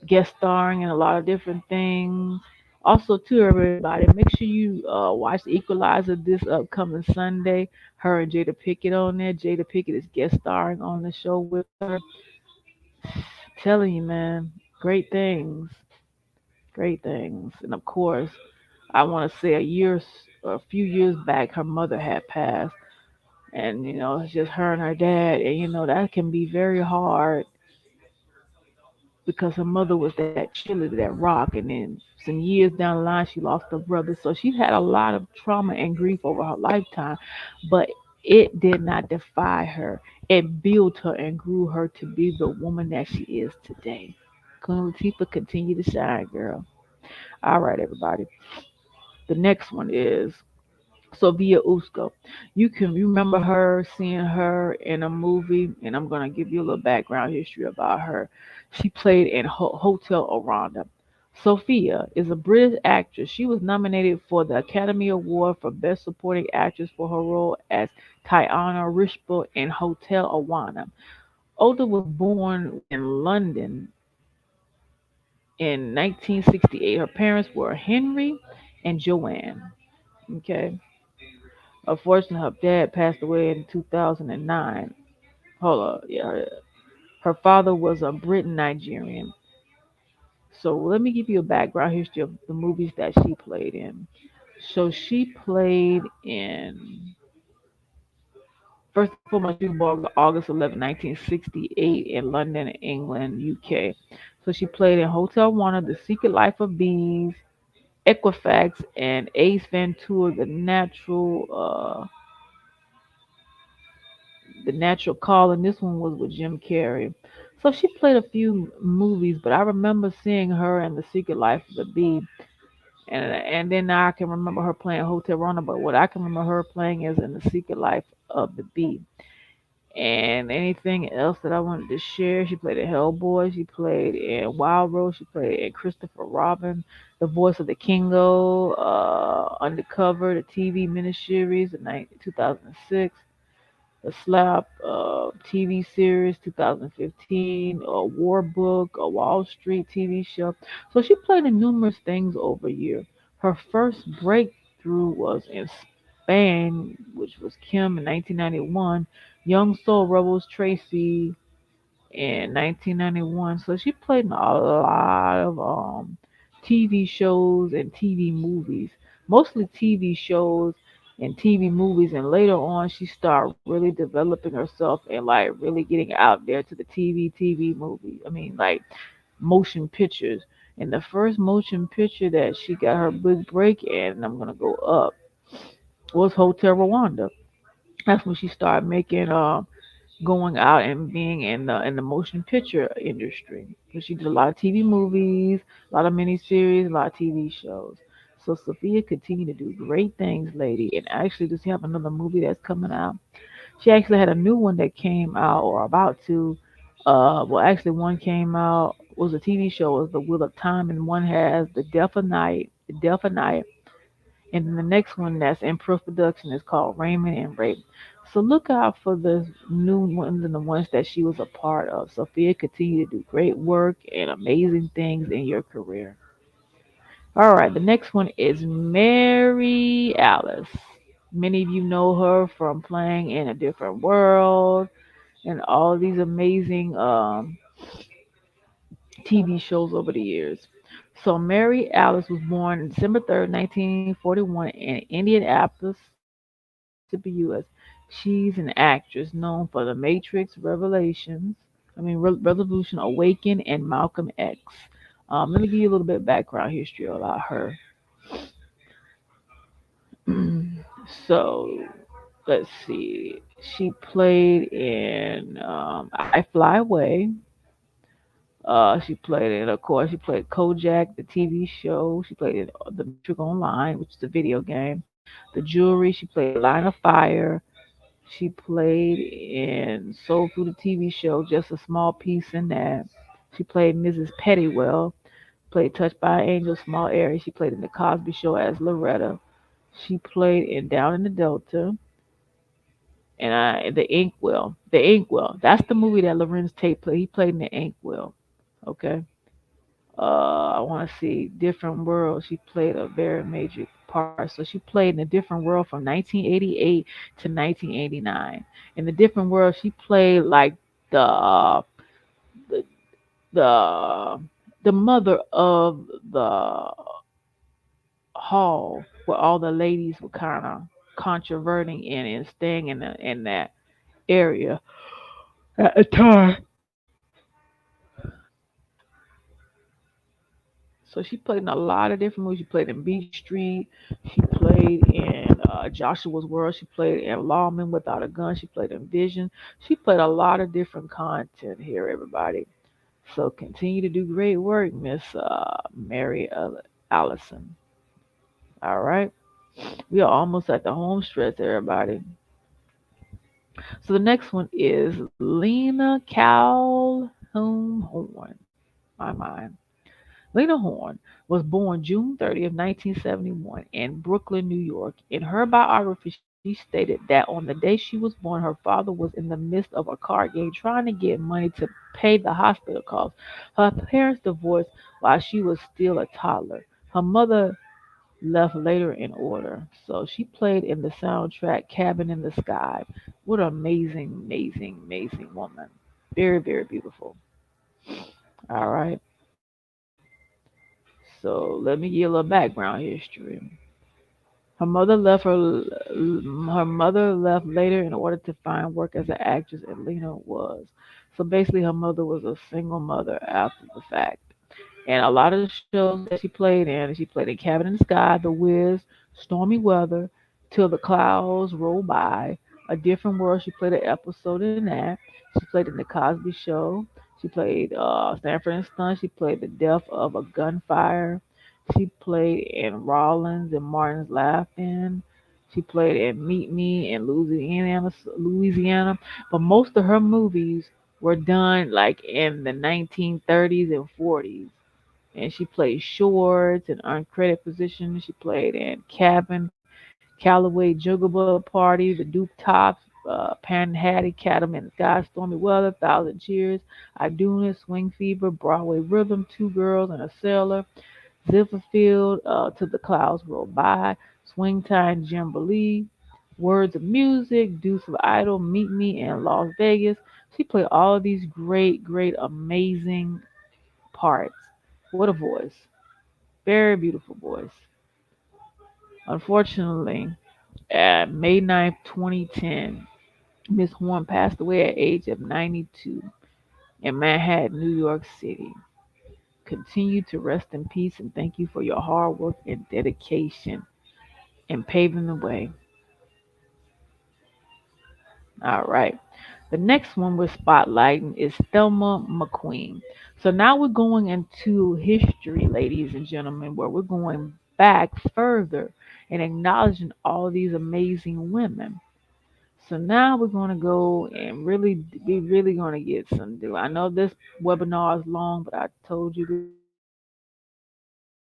guest starring in a lot of different things. Also, to everybody, make sure you watch Equalizer this upcoming Sunday. Her and Jada Pickett on there. Jada Pickett is guest starring on the show with her. Telling you, man, great things, great things. And of course, I want to say a few years back, her mother had passed, and it's just her and her dad, and that can be very hard because her mother was that chiller, that rock, and then some years down the line, she lost her brother, so she had a lot of trauma and grief over her lifetime, but it did not defy her. It built her and grew her to be the woman that she is today. Queen Latifah, continue to shine, girl. All right, everybody. The next one is Sofia Usko. You can remember her, seeing her in a movie, and I'm going to give you a little background history about her. She played in Hotel Orlando. Sophia is a British actress. She was nominated for the Academy Award for Best Supporting Actress for her role as Tiana Rishba in Hotel Awana. Oda was born in London in 1968. Her parents were Henry and Joanne. Okay. Unfortunately, her dad passed away in 2009. Hold up, yeah. Her father was a Briton Nigerian. So let me give you a background history of the movies that she played in. So she played in, first and foremost, she was born August 11, 1968 in London, England, UK. So she played in Hotel Warner, The Secret Life of Bees, Equifax, and Ace Ventura, the natural call, and this one was with Jim Carrey. So she played a few movies, but I remember seeing her in The Secret Life of the Bee, and then now I can remember her playing Hotel Rwanda. But what I can remember her playing is in The Secret Life of the Bee. And anything else that I wanted to share, she played in Hellboy, she played in Wild Rose, she played in Christopher Robin, the voice of the Kingo, Undercover, the TV miniseries in 2006. The Slap TV series 2015, a War Book, a Wall Street TV show. So she played in numerous things over a year. Her first breakthrough was in Spain, which was Kim in 1991, Young Soul Rebels Tracy in 1991. So she played in a lot of TV shows and TV movies, mostly TV shows and TV movies. And later on, she started really developing herself and like really getting out there to the TV movie. I mean, like motion pictures. And the first motion picture that she got her big break in, and I'm gonna go up, was Hotel Rwanda. That's when she started making going out and being in the motion picture industry. Because she did a lot of TV movies, a lot of miniseries, a lot of TV shows. So Sophia continued to do great things, lady. And actually, does she have another movie that's coming out? She actually had a new one that came out or about to. Well, actually, one came out was a TV show, was The Wheel of Time, and one has The Death of Night, and then the next one that's in post-production is called Raymond and Rape. So look out for the new ones and the ones that she was a part of. Sophia, continue to do great work and amazing things in your career. All right, the next one is Mary Alice. Many of you know her from playing in A Different World and all these amazing TV shows over the years. So Mary Alice was born December 3rd, 1941 in Indianapolis, Mississippi, U.S. She's an actress known for The Matrix, Revolution, Awaken, and Malcolm X. Let me give you a little bit of background history about her. So let's see. She played in I Fly Away. She played in, of course, she played Kojak, the TV show. She played in The Matrix Online, which is a video game. The Jewelry. She played Line of Fire. She played in Soul Food, the TV show, just a small piece in that. She played Mrs. Pettywell. Played Touched by an Angel, small area. She played in The Cosby Show as Loretta. She played in Down in the Delta. And the Inkwell. The Inkwell. That's the movie that Lorenzo Tate played. He played in the Inkwell. Okay. I want to see Different World. She played a very major part. So she played in a Different World from 1988 to 1989. In the Different World, she played like the the the, the mother of the hall where all the ladies were kind of controverting in and staying in that area at the time. So she played in a lot of different movies. She played in Beach Street. She played in Joshua's World. She played in Lawman Without a Gun. She played in Vision. She played a lot of different content here, everybody. So continue to do great work, Miss Mary Allison. All right. We are almost at the home stretch, everybody. So the next one is Lena Calhoun Horn. My mind. Lena Horne was born June 30th, 1971 in Brooklyn, New York. In her biography, she stated that on the day she was born, her father was in the midst of a card game trying to get money to pay the hospital costs. Her parents divorced while she was still a toddler. Her mother left later in order. So she played in the soundtrack Cabin in the Sky. What an amazing, amazing, amazing woman. Very, very beautiful. All right. So let me give you a little background history. Her mother left later in order to find work as an actress, and Lena was. So basically, her mother was a single mother after the fact. And a lot of the shows that she played in Cabin in the Sky, The Wiz, Stormy Weather, Till the Clouds Roll By, A Different World. She played an episode in that. She played in The Cosby Show. She played Stanford and Son. She played The Death of a Gunfire. She played in Rollins and Martin's Laughing. She played in Meet Me in Louisiana. But most of her movies were done like in the 1930s and 40s, and she played shorts and uncredited positions. She played in Cabin, Callaway, Juggalo Party, The Duke Tops, Pan Hattie, Catam in the Sky, Stormy Weather, Thousand Cheers, I Do It, Swing Fever, Broadway Rhythm, Two Girls and a Sailor, Zifferfield, Till the Clouds Roll By, Swing Time, Jamboree, Words of Music, Deuce of Idol, Meet Me in Las Vegas. She played all of these great, great, amazing parts. What a voice. Very beautiful voice. Unfortunately, at May 9th, 2010, Miss Horn passed away at age of 92 in Manhattan, New York City. Continue to rest in peace and thank you for your hard work and dedication in paving the way. All right. The next one we're spotlighting is Thelma McQueen. So now we're going into history, ladies and gentlemen, where we're going back further and acknowledging all these amazing women. So now we're going to go and we really going to get some do. I know this webinar is long, but I told you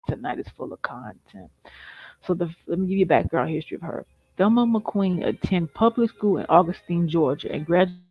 tonight is full of content. So let me give you a background history of her. Thelma McQueen attended public school in Augustine, Georgia, and graduated from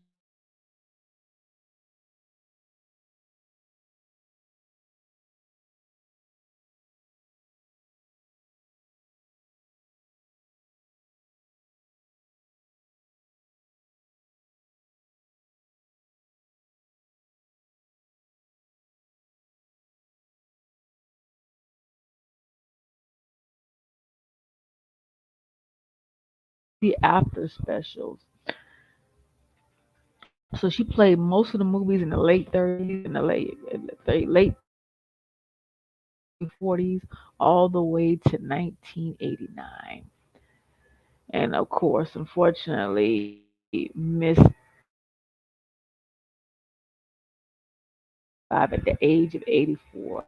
Thelma after specials. So she played most of the movies in the late 30s and the late 30s, early 40s, all the way to 1989. And of course, unfortunately, Miss at the age of 84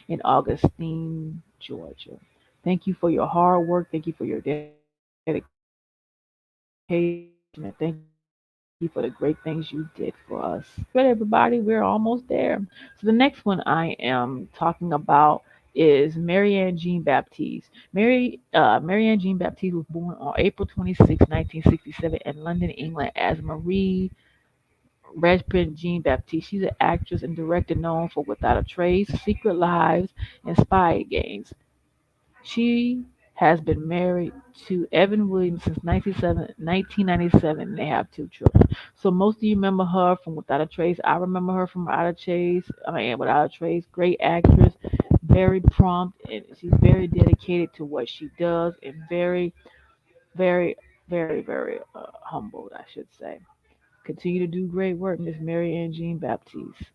in Augustine, Georgia. Thank you for your hard work. Thank you for your dedication. And thank you for the great things you did for us. All right, everybody, we're almost there. So the next one I am talking about is Marianne Jean Baptiste. Marianne Jean Baptiste was born on April 26, 1967, in London, England, as Marie Redprin Jean Baptiste. She's an actress and director known for Without a Trace, Secret Lives, and Spy Games. She has been married to Evan Williams since 1997, and they have two children. So most of you remember her from Without a Trace. I remember her from Without a Trace. Without a Trace. Great actress, very prompt, and she's very dedicated to what she does, and very, very, very humbled, I should say. Continue to do great work, Miss Mary Ann Jean Baptiste.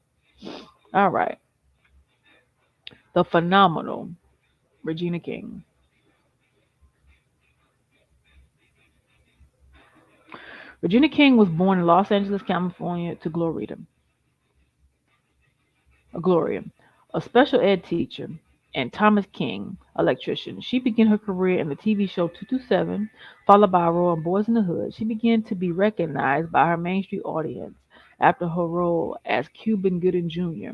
All right, the phenomenal Regina King. Regina King was born in Los Angeles, California, to Gloria, a special ed teacher, and Thomas King, electrician. She began her career in the TV show 227, followed by a role in Boys in the Hood. She began to be recognized by her mainstream audience after her role as Cuba Gooding Jr.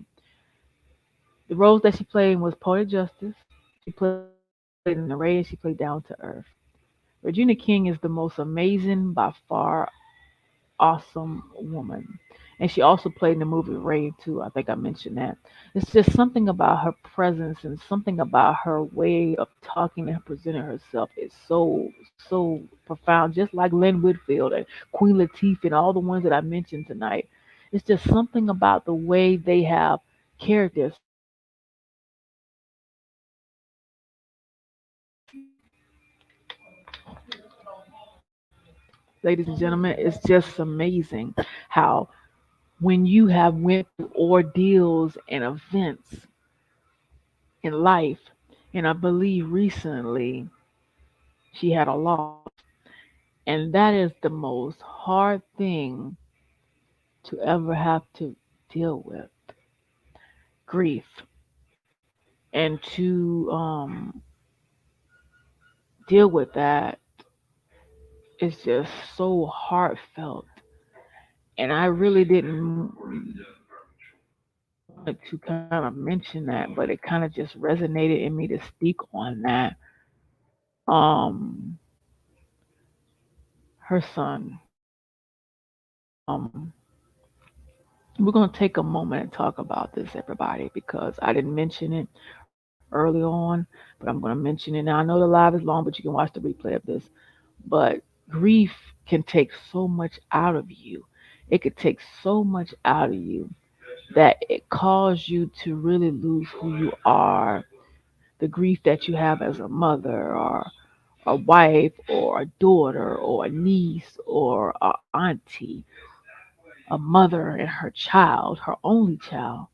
The roles that she played was Poetic Justice. She played in the Raid, and she played Down to Earth. Regina King is the most amazing, by far awesome woman. And she also played in the movie Raid too. I think I mentioned that. It's just something about her presence and something about her way of talking and presenting herself is so profound. Just like Lynn Whitfield and Queen Latifah and all the ones that I mentioned tonight. It's just something about the way they have characters. Ladies and gentlemen, it's just amazing how when you have went through ordeals and events in life, and I believe recently she had a loss, and that is the most hard thing to ever have to deal with, grief, and to deal with that is just so heartfelt. And I really didn't want to kind of mention that, but it kind of just resonated in me to speak on that. Um, her son. We're going to take a moment and talk about this, everybody, because I didn't mention it early on, but I'm going to mention it now. I know the live is long, but you can watch the replay of this. But grief can take so much out of you. It could take so much out of you that it causes you to really lose who you are. The grief that you have as a mother or a wife or a daughter or a niece or a auntie, a mother and her child, her only child,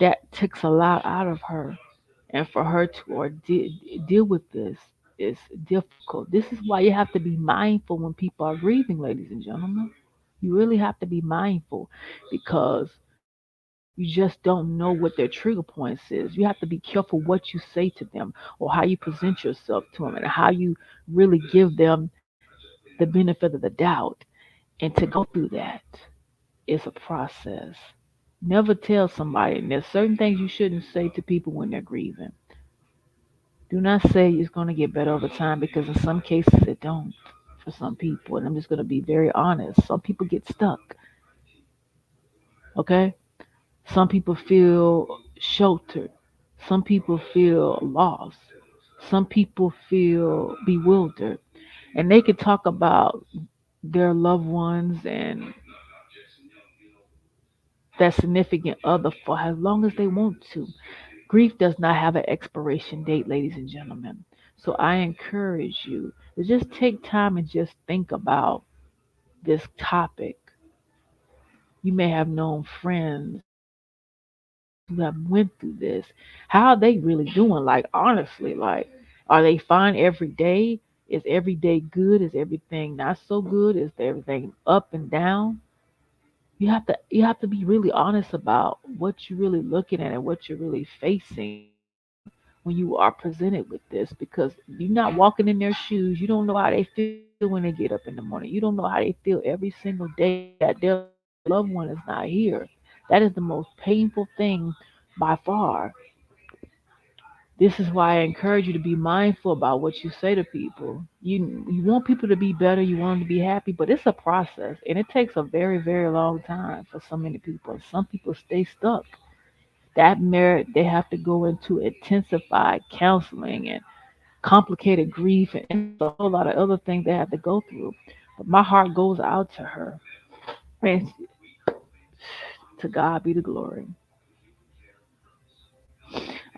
that takes a lot out of her. And for her to deal with this is difficult. This is why you have to be mindful when people are grieving, ladies and gentlemen. You really have to be mindful because you just don't know what their trigger points is. You have to be careful what you say to them or how you present yourself to them and how you really give them the benefit of the doubt. And to go through that is a process. Never tell somebody. And there's certain things you shouldn't say to people when they're grieving. Do not say it's going to get better over time because in some cases it don't for some people. And I'm just going to be very honest. Some people get stuck. Okay? Some people feel sheltered. Some people feel lost. Some people feel bewildered. And they could talk about their loved ones and that significant other for as long as they want to. Grief does not have an expiration date, ladies and gentlemen. So I encourage you to just take time and just think about this topic. You may have known friends who have went through this. How are they really doing? Like honestly, like are they fine every day? Is every day good? Is everything not so good? Is everything up and down? You have to be really honest about what you're really looking at and what you're really facing when you are presented with this, because you're not walking in their shoes. You don't know how they feel when they get up in the morning. You don't know how they feel every single day that their loved one is not here. That is the most painful thing by far. This is why I encourage you to be mindful about what you say to people. You want people to be better, you want them to be happy, but it's a process and it takes a very, very long time for so many people. Some people stay stuck. That merit they have to go into intensified counseling and complicated grief, and it's a whole lot of other things they have to go through. But my heart goes out to her. And to God be the glory.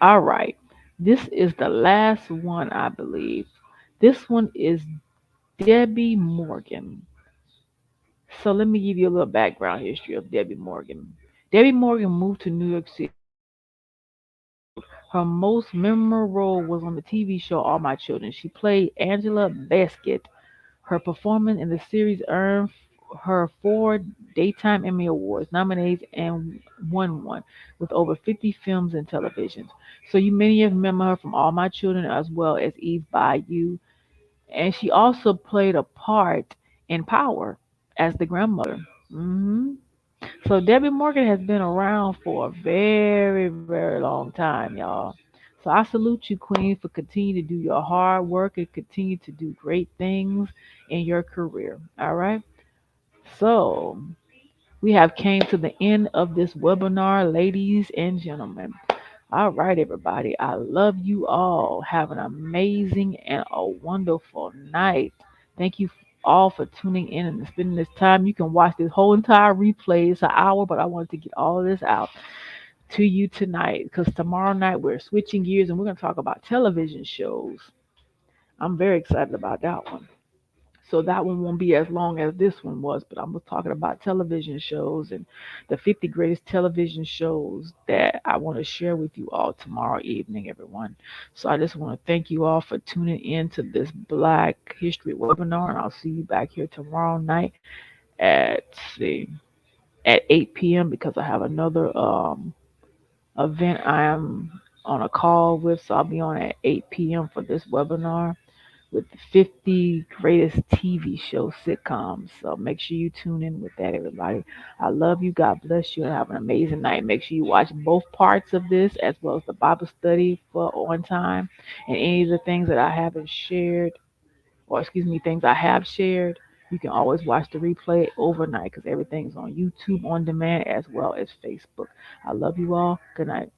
All right. This is the last one, I believe. This one is Debbie Morgan. So let me give you a little background history of Debbie Morgan. Debbie Morgan moved to New York City. Her most memorable role was on the TV show All My Children. She played Angela Baskett. Her performance in the series earned her 4 Daytime Emmy Awards nominations and won one, with over 50 films and televisions. So you many of you remember her from All My Children as well as Eve Bayou. And she also played a part in Power as the grandmother. So Debbie Morgan has been around for a very, very long time, y'all. So I salute you, Queen, for continuing to do your hard work and continue to do great things in your career. All right. So we have came to the end of this webinar, ladies and gentlemen. All right, everybody. I love you all. Have an amazing and a wonderful night. Thank you all for tuning in and spending this time. You can watch this whole entire replay. It's an hour, but I wanted to get all of this out to you tonight because tomorrow night we're switching gears and we're going to talk about television shows. I'm very excited about that one. So that one won't be as long as this one was, but I'm talking about television shows and the 50 greatest television shows that I want to share with you all tomorrow evening, everyone. So I just want to thank you all for tuning in to this Black History webinar, and I'll see you back here tomorrow night at see at 8 p.m. because I have another event I am on a call with, so I'll be on at 8 p.m. for this webinar with the 50 greatest TV show sitcoms. So make sure you tune in with that, everybody. I love you. God bless you and have an amazing night. Make sure you watch both parts of this as well as the Bible study for on time and any of the things that I haven't shared, or excuse me, things I have shared. You can always watch the replay overnight because everything's on YouTube on demand as well as Facebook. I love you all. Good night.